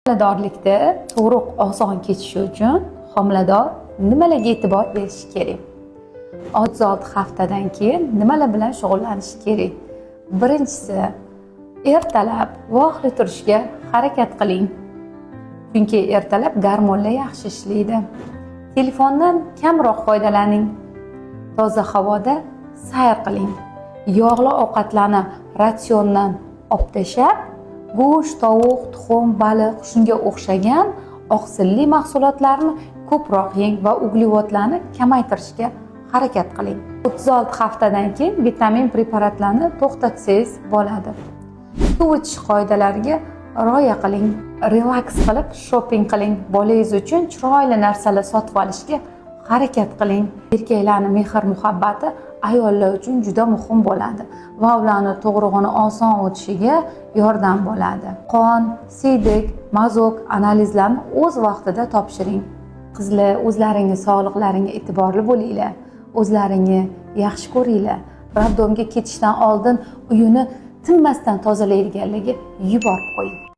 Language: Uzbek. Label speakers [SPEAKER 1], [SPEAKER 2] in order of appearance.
[SPEAKER 1] Homiladorlikda tug'ruq oson kechishi uchun homilador nimalarga e'tibor berishi kerak? 36 haftadan keyin nimalar bilan shug'ullanish kerak? Birinchisi, ertalab vaqtli turishga harakat qiling. Chunki ertalab gormonlar yaxshi ishlaydi. Telefondan kamroq foydalaning. Toza havoda sayr qiling. Yog'li ovqatlarni ratsiondan olib tashlab, go'sht, tovuq, tuxum, baliq, shunga o'xshagan oqsilli mahsulotlarni ko'proq yeng va uglevodlarni kamaytirishga harakat qiling. 36 haftadan keyin vitamin preparatlarini to'xtatsangiz bo'ladi. Suv ichish qoidalariga rioya qiling. Relaks qilib shopping qiling. Bolangiz uchun chiroyli narsalar sotib olishga harakat qiling. Erkaklarning mehr-muhabbati ayollar uchun juda muhim bo'ladi va ularning tug'rug'ini oson o'tishiga yordam bo'ladi. Qon, siydik, mazok analizlarni o'z vaqtida topshiring. Qizlar, o'zlaringiz sog'liqlaringga e'tiborli bo'linglar. O'zlaringni yaxshi ko'ringlar. Roddomga ketishdan oldin uyini tinmasdan tozalaydiganlarga yuborib qo'ying.